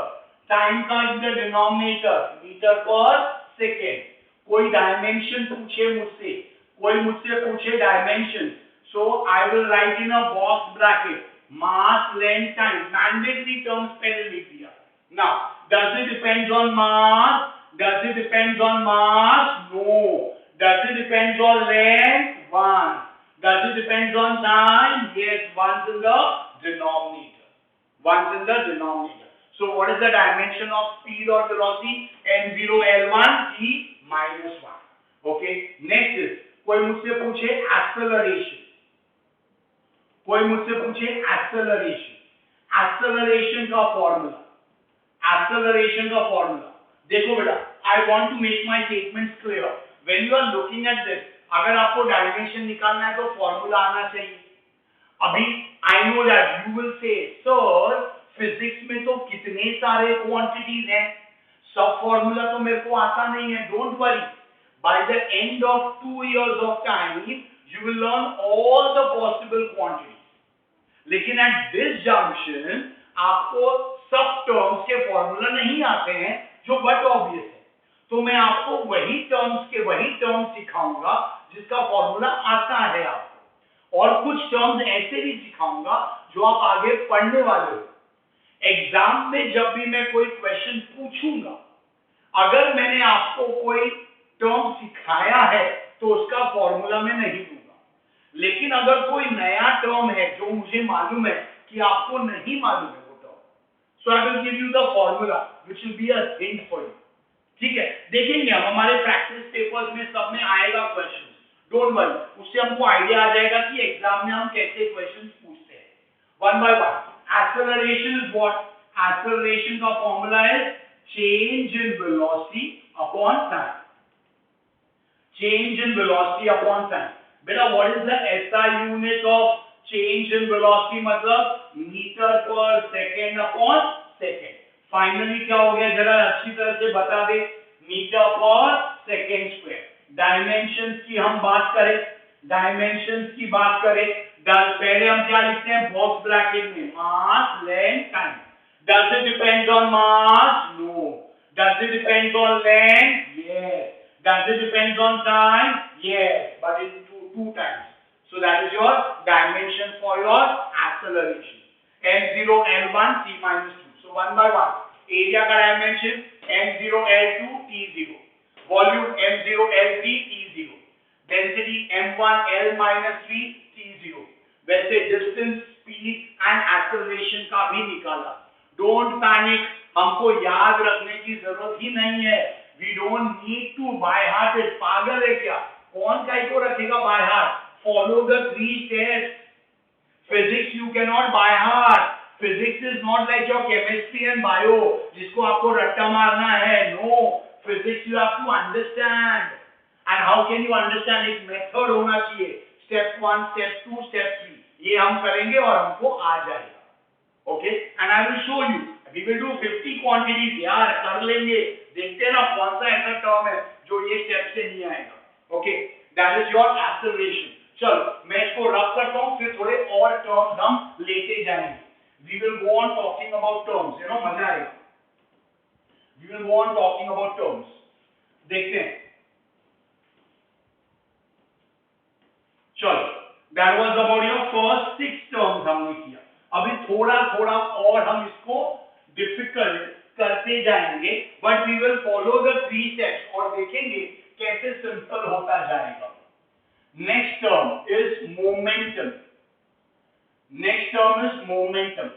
टाइम का in the denominator, metre per second. कोई डायमेंशन पूछे मुझसे, कोई मुझसे पूछे dimension, so I will write in a box bracket mass length time, mandatory terms पहले लिख दिया। Now does it depend on mass, does it depends on mass, no, does it depends on length, 1, does it depends on time, yes, 1's in the denominator, 1's in the denominator। So what is the dimension of speed or velocity, m0 l1 t minus 1, okay। Next is कोई मुझसे पूछे acceleration, कोई मुझसे पूछे एक्सेलरेशन, एक्सेलरेशन का फॉर्मूला, एक्सेलरेशन का फॉर्मूला देखो बेटा, I want to make my statements clear. When you are looking at this, अगर आपको डायमेंशन निकालना है तो फॉर्मूला आना चाहिए। अभी I know that you will say sir physics में तो कितने सारे क्वांटिटीज हैं, सब फॉर्मूला तो मेरे को आता नहीं है। Don't worry, by the end of 2 years of time you will learn all the possible quantities. लेकिन एट दिस जंक्शन आपको सब टर्म्स के फॉर्मूला नहीं आते हैं जो बट ऑब्वियस है, तो मैं आपको वही टर्म्स सिखाऊंगा जिसका फॉर्मूला आता है आपको, और कुछ टर्म्स ऐसे भी सिखाऊंगा जो आप आगे पढ़ने वाले हो। एग्जाम में जब भी मैं कोई क्वेश्चन पूछूंगा, अगर मैंने आपको कोई टर्म सिखाया है तो उसका फॉर्मूला मैं नहीं दूंगा, लेकिन अगर कोई नया टर्म है जो मुझे मालूम है कि आपको नहीं मालूम है वो term, so I will give you the formula which will be a hint for you. ठीक है, देखेंगे हम हमारे प्रैक्टिस पेपर्स में सब में आएगा क्वेश्चन, डोंट वरी, उससे हमको आइडिया आ जाएगा कि एग्जाम में हम कैसे क्वेश्चन पूछते हैं। One by one, acceleration is what? Acceleration का फॉर्मूला है change in velocity upon time, change in velocity upon time। बेटा what is the SI unit of change in velocity? मतलब metre per second upon second. Finally क्या हो गया जरा अच्छी तरह से बता दे, metre per second square. Dimensions की हम बात करें, डायमेंशंस की बात करें, पहले हम क्या लिखते हैं बॉक्स ब्रैकेट में, mass length time. Does it depend on mass? No. Does it depend on length? Yes. Does it depend on time? Yes, but in two times. So that is your dimension for your acceleration. M0 L1 T minus 2. So one by one. Area का dimension M0 L2 T0. Volume M0 L3 T0. Density M1 L minus 3 T0. वैसे distance, speed and acceleration का भी निकाला। Don't panic. हमको याद रखने की जरूरत ही नहीं है। We don't need to by heart it। पागल है क्या? कौन काय को रखेगा by heart? Follow the 3 steps। Physics you cannot by heart। Physics is not like your chemistry and bio जिसको आपको रट्टा मारना है। No, physics you have to understand। And how can you understand? एक मेथड होना चाहिए। Step 1, Step 2, Step 3 ये हम करेंगे और हमको आ जाएगा। Okay? And I will show you। We will do 50 quantities यार, कर लेंगे। देखते हैं ना कौन सा ऐसा टर्म है जो ये स्टेप से नहीं आएगा। Okay, that is your acceleration. चलो मैं इसको रब करता हूं, फिर थोड़े और टर्म्स हम लेते जाएंगे। We will go on talking about terms, you know, मजा आएगा। We will go on talking about terms. देखते हैं, चलो that was about your first 6 terms हमने किया। अभी थोड़ा थोड़ा और हम इसको डिफिकल्ट करते जाएंगे, but we will follow the 3 steps और देखेंगे कैसे सिंपल होता जाएगा। Next term is momentum. Next term is momentum.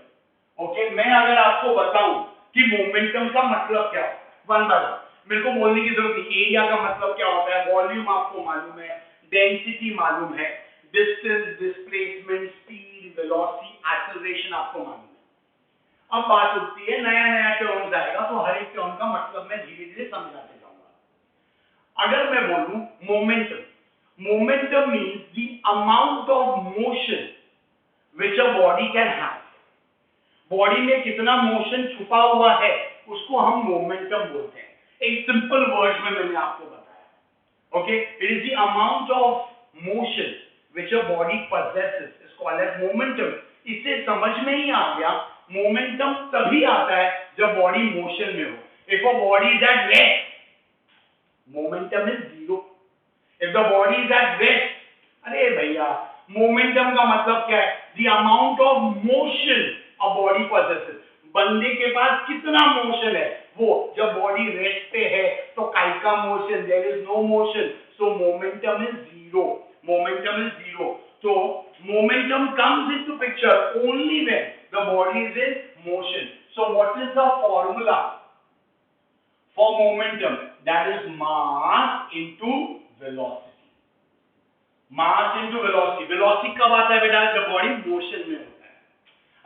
Okay, मैं अगर आपको बताऊं कि मोमेंटम का मतलब क्या है, वन बाय वन, मेरे को बोलने की जरूरत नहीं। एरिया का मतलब क्या होता है, वॉल्यूम आपको मालूम है, डेंसिटी मालूम है, distance, displacement, speed, velocity, acceleration आपको मालूम है। अब बात उठती है, नया नया टर्म्स आएगा तो हर एक टर्म का मतलब मैं धीरे धीरे समझाते जाऊंगा। अगर मैं बोलूं momentum, momentum means the amount of motion which a body can have. Body में कितना मोशन छुपा हुआ है उसको हम मोमेंटम बोलते हैं। एक सिंपल वर्ड में मैंने आपको बताया। Okay, it is the amount of motion which a body possesses is called as momentum। इससे समझ में ही आ गया, मोमेंटम तभी आता है जब बॉडी मोशन में हो। If a body is at rest, momentum is zero. If the body is at rest, अरे भैया मोमेंटम का मतलब क्या है, the amount of motion a body possesses। बंदे के पास कितना मोशन है, वो जब बॉडी रेस्ट पे है तो काय का motion, there is no motion, so momentum is zero. Momentum is zero. So momentum comes into picture only when the body is in motion। So what is the formula for momentum? That is mass into velocity। Mass into velocity. Velocity कब आता है बेटा? जब बॉडी मोशन में होता है।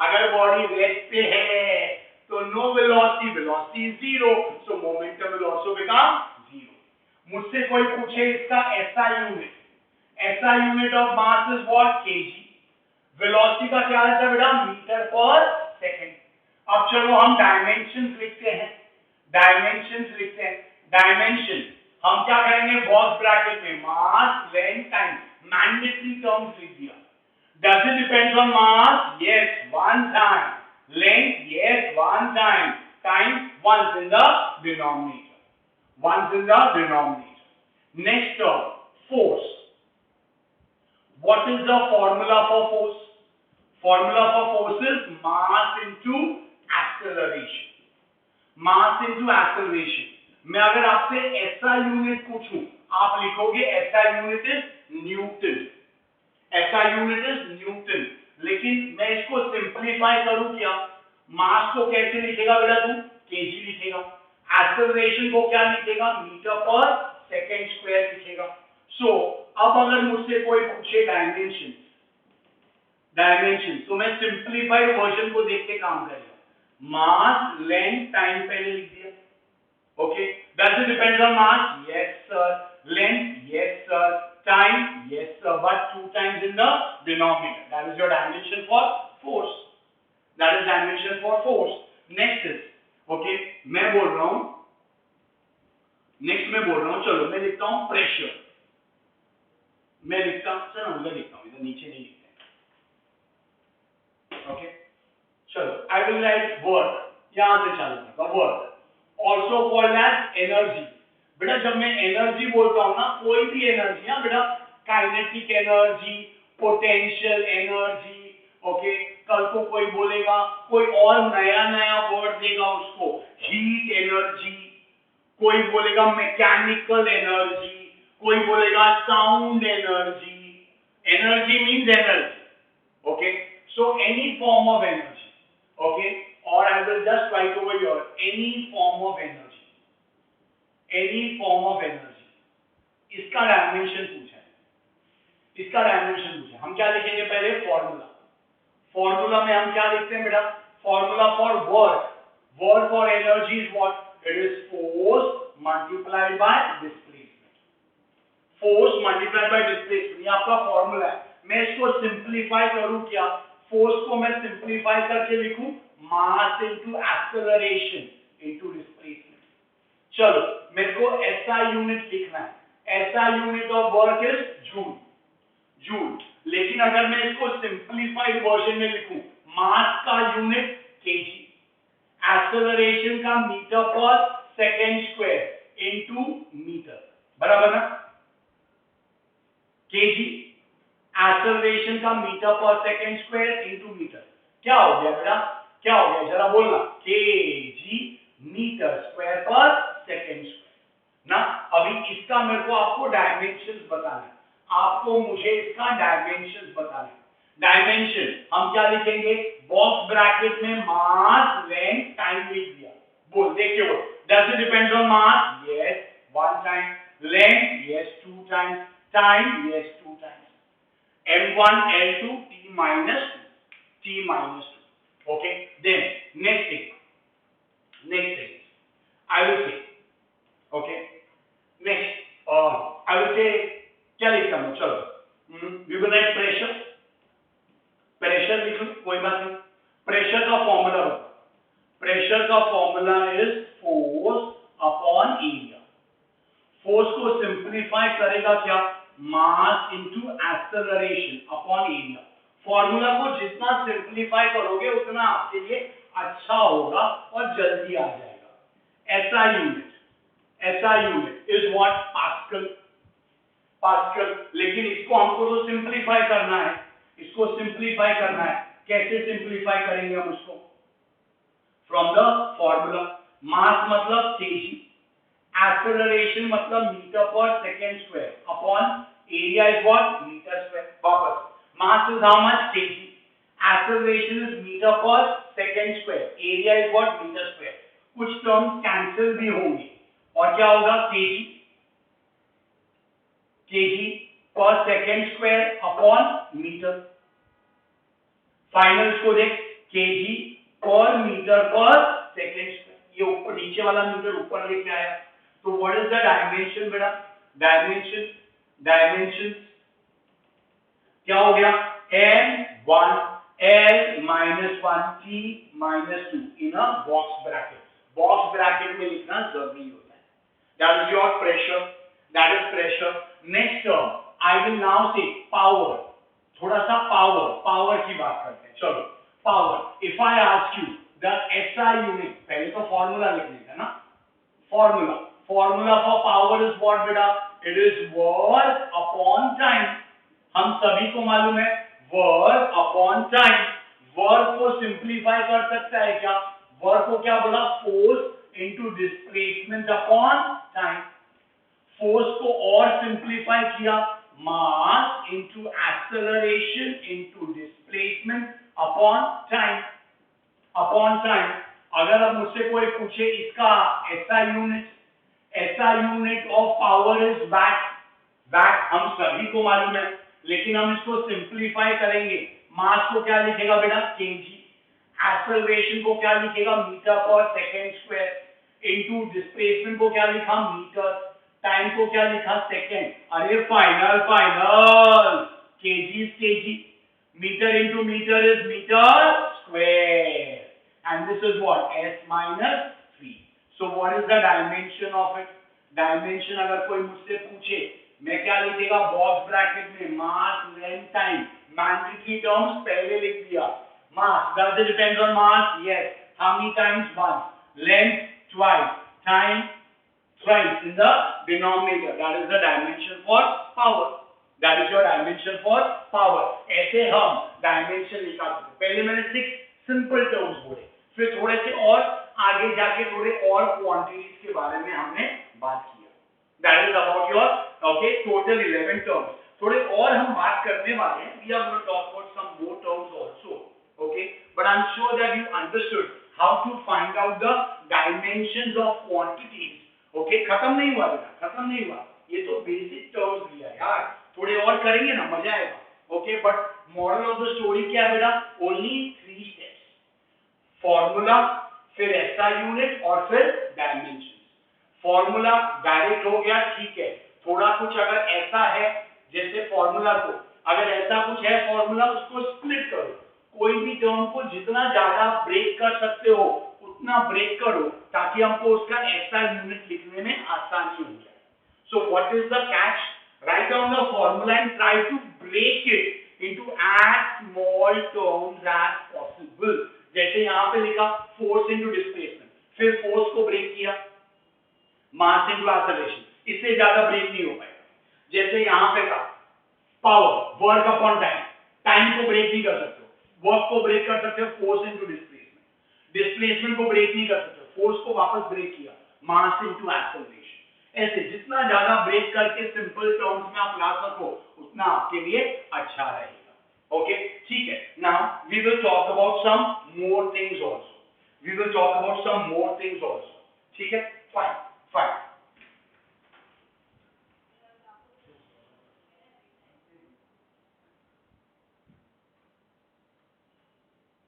अगर बॉडी रेस्ट पे है तो no velocity, velocity is zero, so momentum will also become zero. मुझसे कोई पूछे इसका SI unit, SI unit of mass is what? Kg. Velocity का क्या है बेटा? Metre per second. अब चलो हम डायमेंशंस लिखते हैं, डायमेंशंस लिखते हैं। डायमेंशन हम क्या करेंगे? बॉक्स ब्रैकेट में mass, length, time, mandatory terms लिख दिया। Does it depend on mass? Yes, one time. Length? Yes, one time. Time? Once in the denominator. Once in the denominator. Next term, force. What is the formula for force? Formula for force is mass into acceleration. Mass into acceleration. मैं अगर आपसे SI यूनिट पूछूं, आप लिखोगे SI unit is Newton. SI unit is Newton, लेकिन मैं इसको सिंपलीफाई करूं क्या? मास को कैसे लिखेगा बेटा तू? केजी लिखेगा। एक्सेलरेशन को क्या लिखेगा? मीटर पर सेकंड स्क्वायर लिखेगा। सो अब अगर मुझसे कोई पूछे डायमेंशन, डायमेंशन तो मैं सिंपलीफाइड वर्जन को देख के काम करेगा। मास, लेंथ, टाइम पहले लिख दिया। Okay, does it depend on mass? Yes sir. Length? Yes sir. Time? Yes sir, but 2 times in the denominator. That is your dimension for force. That is dimension for force. Next is, okay, मैं बोल रहा हूं, next मैं बोल रहा हूं, चलो मैं लिखता हूं प्रेशर। मैं लिखता हूं, चलो उधर लिखता हूं, इधर नीचे नहीं लिखते हैं। ओके, चलो I will write work, यहां से चालू करूंगा। work also called as energy। बेटा जब मैं एनर्जी बोलता हूं ना, कोई भी एनर्जी, हाँ बेटा, kinetic energy, potential energy, okay, कल को कोई बोलेगा, कोई और नया नया वर्ड देगा उसको, हीट एनर्जी, कोई बोलेगा मैकेनिकल एनर्जी, कोई बोलेगा sound energy. Energy means energy, okay, so any form of energy, okay, और I will just write over here any form of energy, any form of energy. इसका डायमेंशन पूछा है, इसका डायमेंशन पूछा है। हम क्या लिखेंगे? पहले फॉर्मूला। फॉर्मूला में हम क्या लिखते हैं बेटा? Formula for work, work for energy is what? It is force multiplied by displacement. Force multiplied by displacement, ये आपका फॉर्मूला है। मैं इसको सिंपलीफाई करूं क्या? फोर्स को मैं सिंपलीफाई करके लिखूं मास इनटू एक्सेलरेशन इनटू डिस्प्लेसमेंट। चलो मेरे को एसआई यूनिट लिखना है। SI unit of work is joule, joule. लेकिन अगर मैं इसको सिंपलीफाइड वर्जन में लिखूं, मास का यूनिट केजी, एक्सेलरेशन का metre per second square into metre, बराबर ना? केजी, एक्सेलरेशन का metre per second square into metre. क्या हो गया बेटा? क्या हो गया जरा बोलना? केजी मीटर स्क्वायर पर सेकंड स्क्वायर ना। अभी इसका मेरे को आपको डायमेंशंस बताना है, आपको मुझे इसका डायमेंशंस बताना है। डायमेंशन हम क्या लिखेंगे? बॉक्स ब्रैकेट में मास, लेंथ, टाइम लिख दिया। बोल देखिए, वो does it depend on mass? Yes, one time. Length? Yes, 2 times. Time? Yes, 2 times. m1 l2 t minus 2। okay, then next thing I will say, okay, next I will say क्या लिखता हूँ? चलो we will write pressure, pressure लिख लो, कोई बात नहीं। प्रेशर का फॉर्मूला होता है, प्रेशर का formula is force upon area. Force को सिंपलीफाई करेगा क्या? मास into acceleration upon area. Formula को जितना सिंपलीफाई करोगे उतना आपके लिए अच्छा होगा और जल्दी आ जाएगा। SI unit, SI unit is what? Pascal, pascal. लेकिन इसको हमको तो सिंपलीफाई करना है, इसको सिंपलीफाई करना है। कैसे सिंपलीफाई करेंगे हम इसको? From the formula. मास मतलब केजी, एक्सेलरेशन मतलब metre per second square upon area is what? Metre square. वापस, mass is how much? kg, acceleration is meter per second square, area is what? meter square। कुछ टर्म्स कैंसिल भी होंगे और क्या होगा? kg, kg पर second square upon metre. Final को देख, KG per metre per second square. ये ऊपर नीचे वाला मीटर ऊपर लेके आया, तो व्हाट इज द डायमेंशन बेटा? डायमेंशन क्या हो गया? n1 l minus 1 t minus 2 in a box bracket. Box bracket में लिखना जरूरी होता है। That is your pressure. That is pressure. Next term, I will now say power. थोड़ा सा पावर की बात करते हैं। चलो power. If I ask you the SI unit, पहले तो फॉर्मूला लिखने का ना। Formula for power is what बेटा? It is work upon time. हम सभी को मालूम है वर्क अपॉन टाइम। वर्क को सिंप्लीफाई कर सकता है क्या? वर्क को क्या बोला? Force into displacement upon time. Force को और सिंप्लीफाई किया, mass into acceleration into displacement upon time. अगर अब मुझसे कोई पूछे इसका SI unit of power is watt हम सभी को मालूम है, लेकिन हम इसको सिंप्लीफाई करेंगे। मास को क्या लिखेगा बेटा? केजी। एक्सेलरेशन को क्या लिखेगा? Metre per second square. Into displacement को क्या लिखा? मीटर। टाइम को क्या लिखा? सेकेंड। अरे final kg is kg, metre into metre is metre square, and this is what? S minus 3. So what is the dimension of it? Dimension अगर कोई मुझसे पूछे, मैं क्या लिखेगा? बॉक्स ब्रैकेट में mass, length, time. Mandatory terms पहले लिख दिया। मास, does it depend on mass? Yes. How many times? Once. Length, twice. Time, thrice in the denominator. That is the dimension for power. That is your dimension for power. ऐसे हम dimension लिखा सकते हैं। पहले मैंने 6 सिंपल टर्म्स बोले, फिर थोड़े से और आगे जाके थोड़े और क्वांटिटीज के बारे में हमने बात किया। That is about your total 11 terms. थोड़े और हम बात करने वाले हैं। We are going to talk about some more terms also. Okay, but I'm sure that you understood how to find out the dimensions of quantities. Okay, खत्म नहीं हुआ बेटा, खत्म नहीं हुआ। ये तो बेसिक टर्म्स दिया है यार, थोड़े और करेंगे ना मजा आएगा। Okay, but moral of the story क्या है बेटा? Only 3 steps. फॉर्मूला, फिर SI यूनिट और फिर डायमेंशन। फॉर्मूला डायरेक्ट हो गया, ठीक है। थोड़ा कुछ अगर ऐसा है, जैसे फॉर्मूला को अगर ऐसा कुछ है फॉर्मूला, उसको स्प्लिट करो। कोई भी टर्म को जितना ज्यादा ब्रेक कर सकते हो उतना ब्रेक करो, ताकि हमको उसका SI यूनिट लिखने में आसानी हो जाए। So what is the catch? Write down the formula and try to break it into as small terms as possible. जैसे यहाँ पे लिखा फोर्स इनटू डिस्प्लेसमेंट, फिर फोर्स को ब्रेक किया, मास इनटू एक्सेलरेशन, इससे ज्यादा ब्रेक नहीं हो पाएगा। जैसे यहाँ पे था power, work upon time, time को ब्रेक नहीं कर सकते हो, वर्क को ब्रेक कर सकते हो फोर्स इनटू डिस्प्लेसमेंट, डिस्प्लेसमेंट को ब्रेक नहीं कर सकते हो, फोर्स को वापस ब्रेक किया, मास इनटू एक्सेलरेशन। ऐसे जितना ज्यादा ब्रेक करके सिंपल टर्म्स में आप ला सको उतना आपके लिए अच्छा रहेगा। ओके, ठीक है। Now we will talk about some more things also, ठीक है? फाइन।